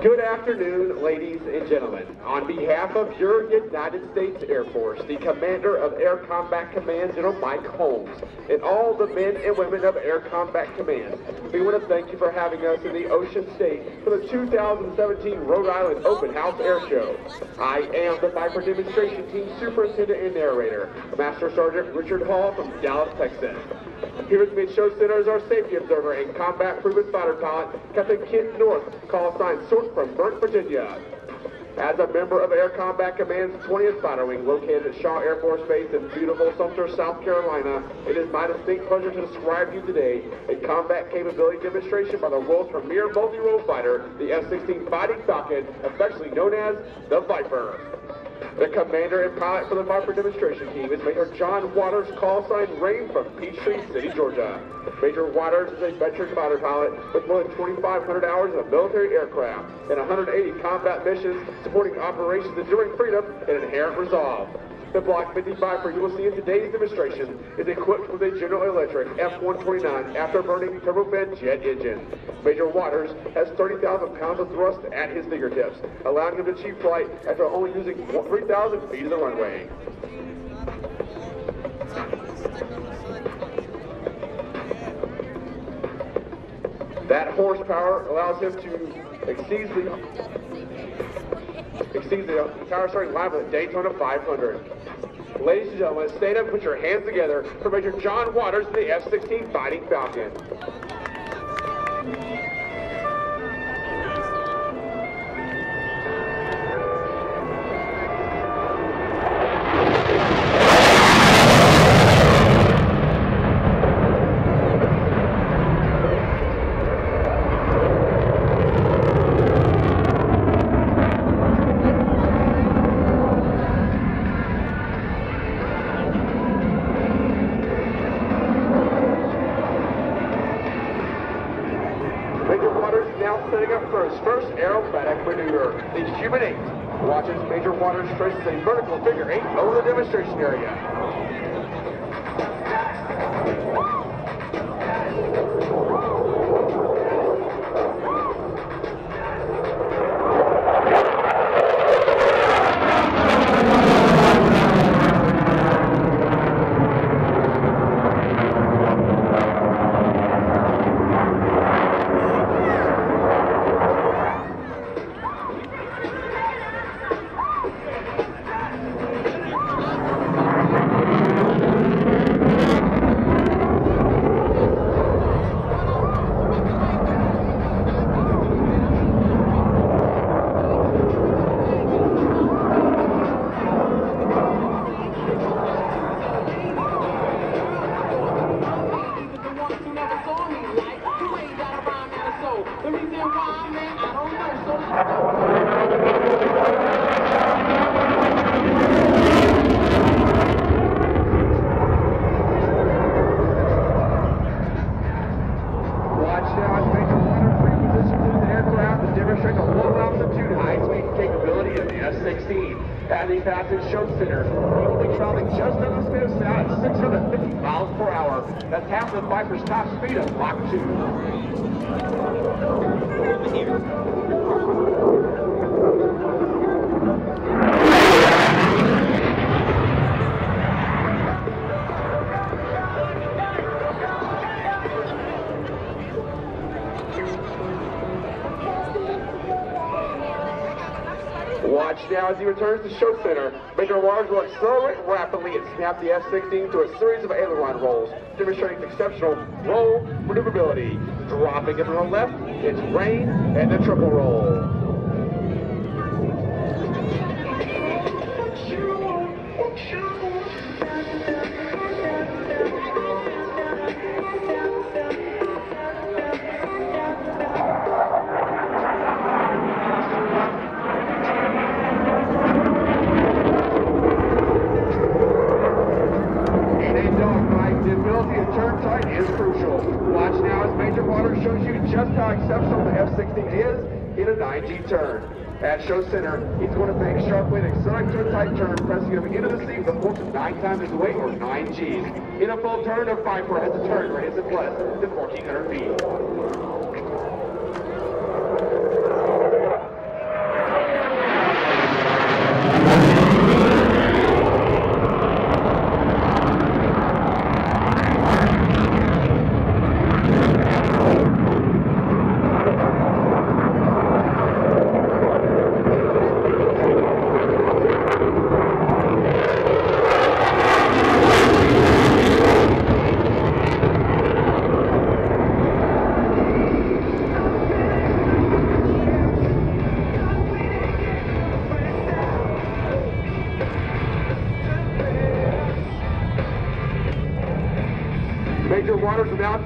Good afternoon, ladies and gentlemen. On behalf of your United States Air Force, the Commander of Air Combat Command, General Mike Holmes, and all the men and women of Air Combat Command, we want to thank you for having us in the Ocean State for the 2017 Rhode Island Open House Air Show. I am the Viper Demonstration Team Superintendent and Narrator, Master Sergeant Richard Hall from Dallas, Texas. Here with me at Show Center is our safety observer and combat proven fighter pilot, Captain Kent North, call sign Sort from Burnt, Virginia. As a member of Air Combat Command's 20th Fighter Wing, located at Shaw Air Force Base in beautiful Sumter, South Carolina, it is my distinct pleasure to describe to you today a combat capability demonstration by the world's premier multi-role fighter, the F-16 Fighting Falcon, affectionately known as the Viper. The commander and pilot for the Viper demonstration team is Major John Waters, call sign Rain from Peachtree City, Georgia. Major Waters is a veteran fighter pilot with more than 2,500 hours of military aircraft and 180 combat missions supporting operations enduring freedom and inherent resolve. The Block 50 Viper you will see in today's demonstration is equipped with a General Electric F-129 afterburning turbofan jet engine. Major Waters has 30,000 pounds of thrust at his fingertips, allowing him to achieve flight after only using 3,000 feet of the runway. That horsepower allows him to exceed the power starting line of the Daytona 500. Ladies and gentlemen, stand up and put your hands together for Major John Waters, the F-16 Fighting Falcon. Setting up for his first aerobatic maneuver, the Human 8. Watch as Major Waters traces a vertical figure 8 over the demonstration area. As he passes Show Center, he will be traveling just under the speed of sound at 650 miles per hour. That's half the Viper's top speed of Mach 2. Watch now as he returns to Show Center. Major Waters will accelerate rapidly and snap the F-16 to a series of aileron rolls, demonstrating exceptional roll maneuverability. Dropping it from the left, it's Rain and the triple roll. Turn tight is crucial. Watch now as Major Waters shows you just how exceptional the F-16 is in a 9G turn. At Show Center, he's going to bank sharply and accelerate to a tight turn, pressing him into the seat with a force of 9 times his weight, or 9 Gs. In a full turn, a Viper has a turn radius of less than 1,400 feet.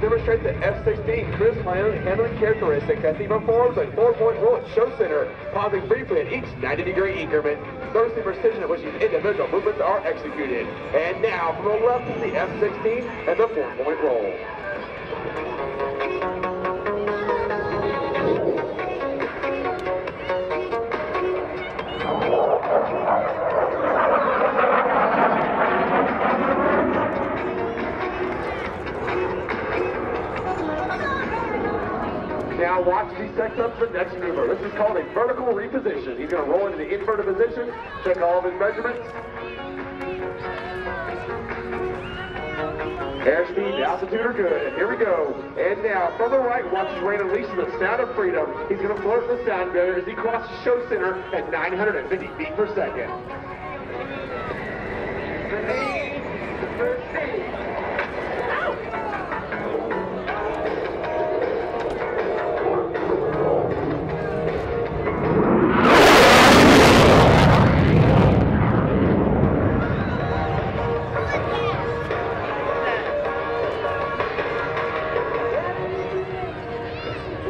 demonstrate the F-16 cruise handling characteristics as he performs a 4-point roll at show center, pausing briefly at each 90-degree increment. Notice the precision at which these individual movements are executed. And now, from the left is the F-16 and the 4-point roll. Now watch as he sets up the next maneuver. This is called a vertical reposition. He's going to roll into the inverted position, check all of his measurements. Airspeed and altitude are good. And here we go. And now, from the right, watch as Rhode unleashes the sound of freedom. He's going to flirt the sound barrier as he crosses show center at 950 feet per second.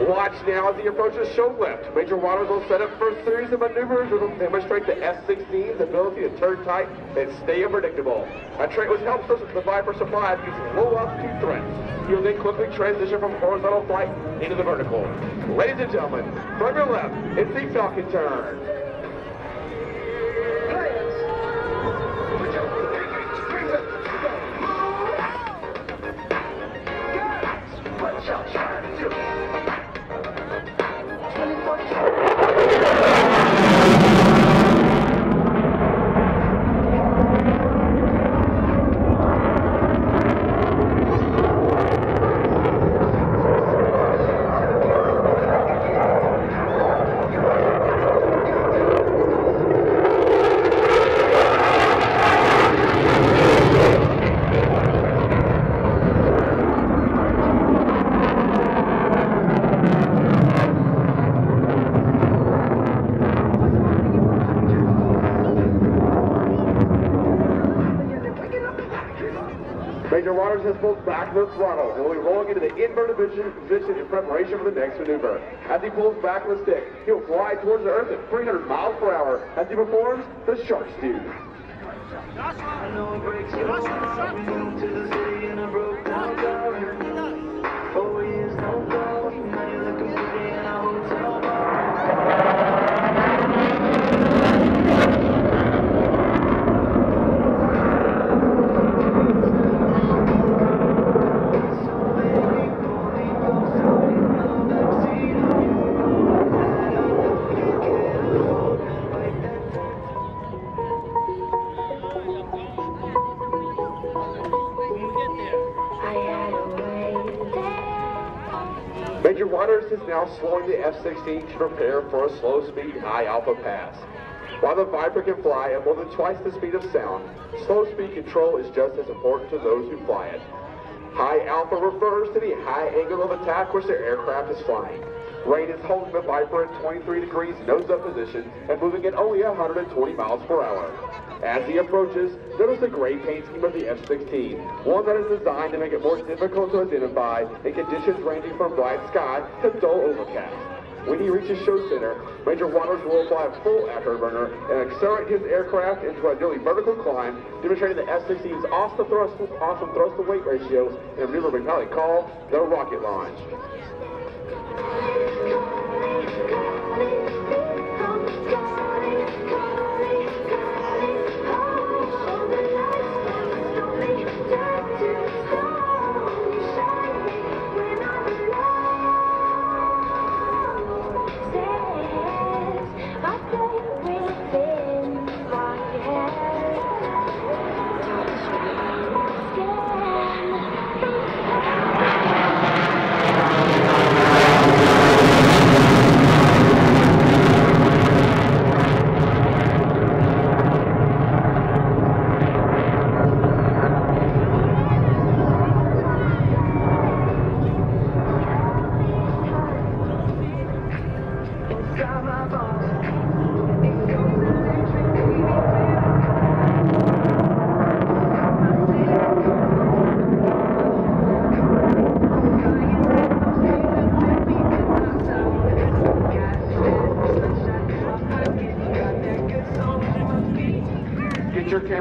Watch now as he approaches show left. Major Waters will set up for a series of maneuvers that will demonstrate the F-16's ability to turn tight and stay unpredictable. A trait which helps us with the Viper supplies using low altitude threats. He will then quickly transition from horizontal flight into the vertical. Ladies and gentlemen, from your left, it's the Falcon turn. Major Waters has pulled back the throttle and will be rolling into the inverted position in preparation for the next maneuver. As he pulls back the stick, he'll fly towards the earth at 300 miles per hour as he performs the shark stew. I know it breaks your heart when you moved to the city in a broke down car. 4 years no call, now you're looking pretty in a hotel bar. Major Waters is now slowing the F-16 to prepare for a slow-speed, high-alpha pass. While the Viper can fly at more than twice the speed of sound, slow-speed control is just as important to those who fly it. High alpha refers to the high angle of attack which the aircraft is flying. Rhode is holding the Viper at 23 degrees nose-up position and moving at only 120 miles per hour. As he approaches, notice the gray paint scheme of the F-16, one that is designed to make it more difficult to identify in conditions ranging from bright sky to dull overcast. When he reaches show center, Major Waters will apply a full afterburner and accelerate his aircraft into a nearly vertical climb, demonstrating the F-16's awesome thrust-to-weight ratio in a maneuver we probably call the rocket launch.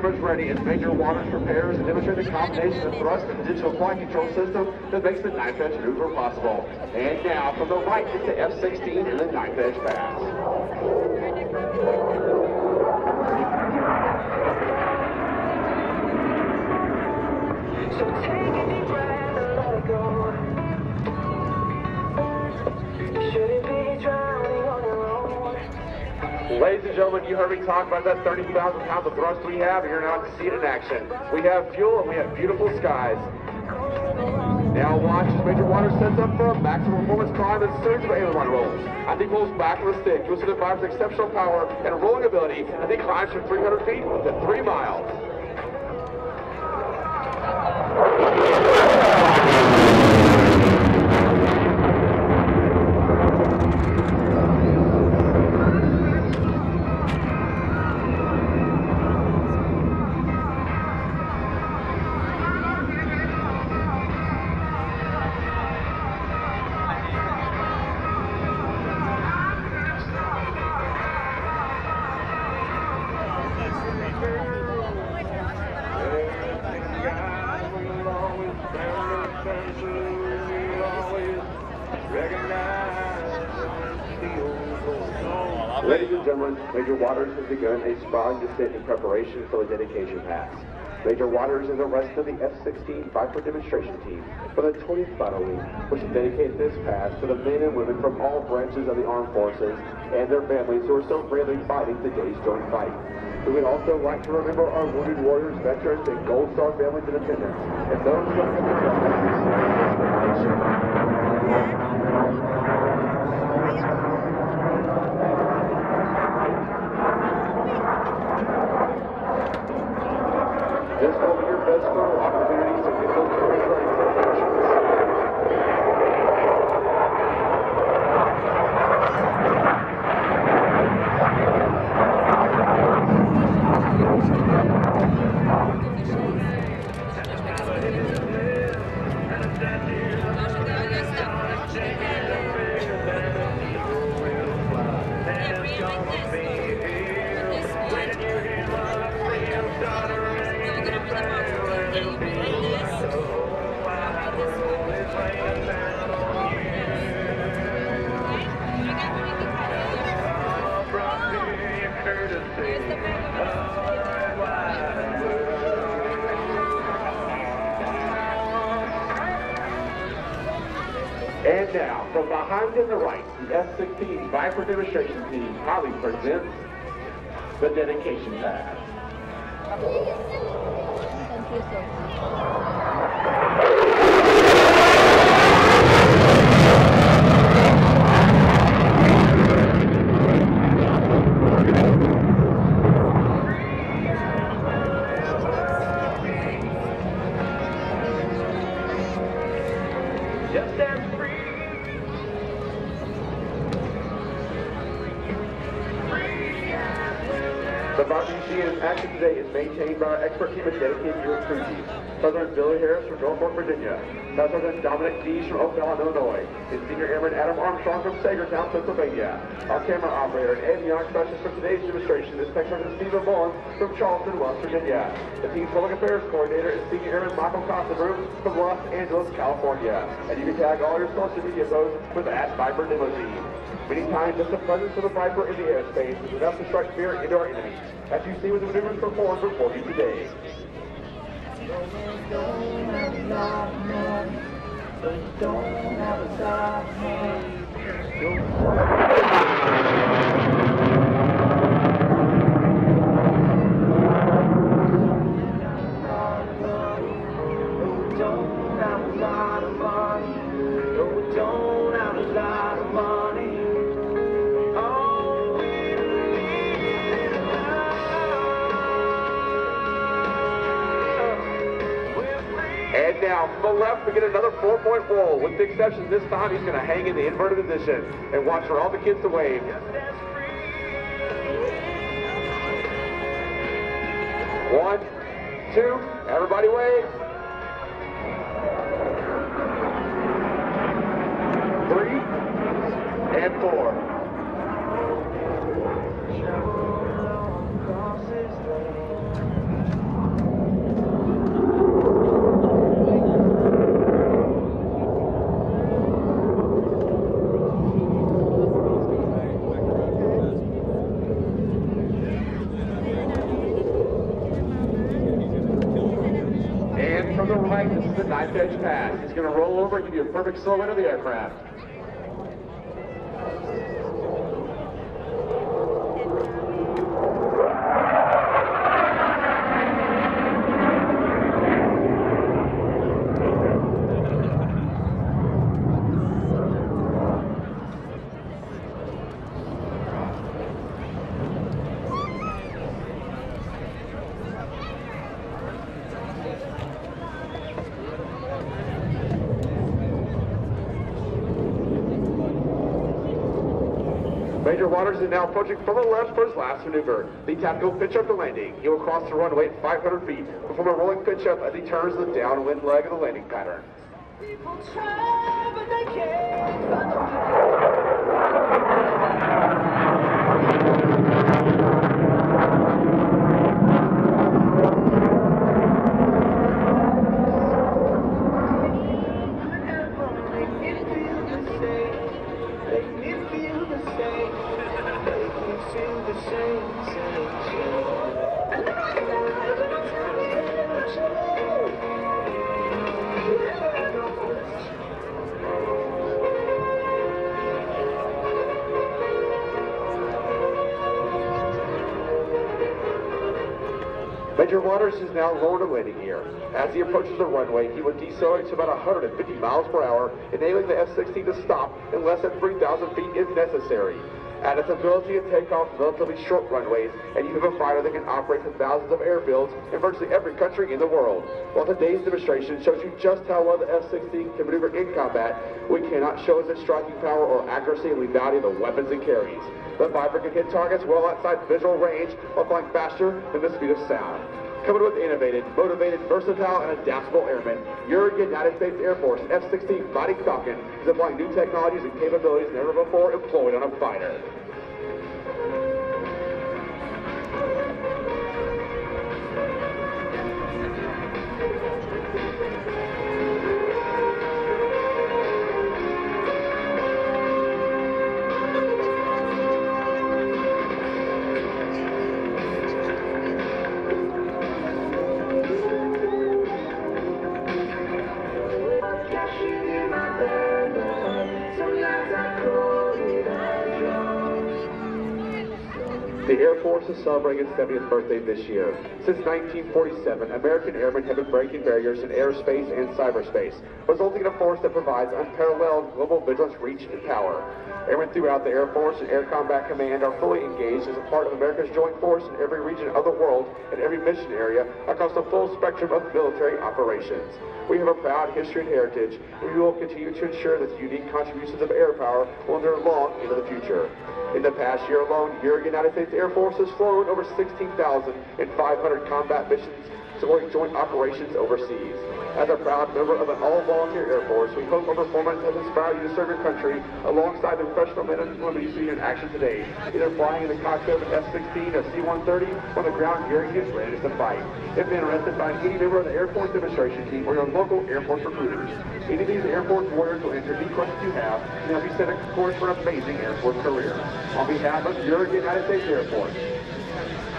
cameras ready as Major Waters prepares to demonstrate the combination of thrust and digital flight control system that makes the knife edge maneuver possible. And now, from the right is the F-16 and the knife edge pass. So take a deep breath and let it go. Shouldn't be drowning on your own. Ladies and gentlemen, you heard me talk about that 30,000 pounds of thrust we have, and you're now to see it in action. We have fuel and we have beautiful skies. Now watch as Major Waters sets up for a maximum performance climb and series of aileron rolls. As he pulls back from the stick, you'll see the driver's exceptional power and rolling ability as he climbs from 300 feet to 3 miles. Ladies and gentlemen, Major Waters has begun a sprawling descent in preparation for the dedication pass. Major Waters and the rest of the F-16 Viper demonstration team for the 20th Battle Week, which dedicates this pass to the men and women from all branches of the armed forces and their families who are so bravely fighting today's joint fight. We would also like to remember our wounded warriors, veterans, and Gold Star families and attendants, and those who have This will be your best photo opportunity, so get those cameras ready for the pictures. And now, from behind to the right, the F-16 Viper demonstration team proudly presents the dedication pass. Just as free. The Viper you see in action today is maintained by our expert team of dedicated U.S. crew chiefs. Sergeant Billy Harris from Norfolk, Virginia. Staff Sergeant Dominic Dees from Oakland, Illinois. And Senior Airman Adam Armstrong from Sagertown, Pennsylvania. Our camera operator and avionics specialist for today's demonstration is Tech Sergeant Stephen Mullins from Charleston, West Virginia. The team's public affairs coordinator is Senior Airman Michael Costenbroom from Los Angeles, California. And you can tag all your social media posts with @Viper Demo Team. Many times, just the presence of the Viper in the airspace is enough to strike fear into our enemies, as you see with the maneuvers performed before you today. And now, from the left, we get another 4-point roll. With the exception, this time he's going to hang in the inverted position. And watch for all the kids to wave. 1, 2, everybody wave. 3, and 4. the knife edge pass. He's going to roll over and give you a perfect silhouette of the aircraft. Major Waters is now approaching from the left for his last maneuver. The tactical pitch up the landing. He will cross the runway at 500 feet, perform a rolling pitch up as he turns the downwind leg of the landing pattern. People try, but they can't. Major Waters is now lowered a landing gear. As he approaches the runway, he will decelerate to about 150 miles per hour, enabling the F-16 to stop in less than 3,000 feet if necessary. At its ability to take off relatively short runways, and you have a fighter that can operate from thousands of airfields in virtually every country in the world. While today's demonstration shows you just how well the F-16 can maneuver in combat, we cannot show its striking power or accuracy and lethality of the weapons it carries. The Viper can hit targets well outside visual range while flying faster than the speed of sound. Coming with innovative, motivated, versatile, and adaptable airmen, your United States Air Force F-16 Fighting Falcon is applying new technologies and capabilities never before employed on a fighter. The Air Force is celebrating its 70th birthday this year. Since 1947, American airmen have been breaking barriers in airspace and cyberspace, resulting in a force that provides unparalleled global vigilance, reach, and power. Airmen throughout the Air Force and Air Combat Command are fully engaged as a part of America's joint force in every region of the world and every mission area across the full spectrum of military operations. We have a proud history and heritage, and we will continue to ensure that the unique contributions of air power will endure long into the future. In the past year alone, your United States Air Force has flown over 16,500 combat missions supporting joint operations overseas. As a proud member of an all-volunteer Air Force, we hope our performance has inspired you to serve your country alongside the professional men and women you see in action today, either flying in the cockpit of an F-16 or C-130 on the ground gearing his readiness to fight. If interested, find any member of the Air Force demonstration team or your local Air Force recruiters. Any of these Air Force warriors will answer any questions you have and help you set a course for an amazing Air Force career. On behalf of your United States Air Force,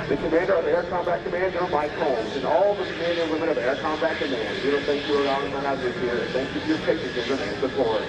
the Commander of Air Combat Command, General Mike Holmes, and all the men and women of Air Combat Command, we will thank you for allowing my husband here, and thank you for your patience and support.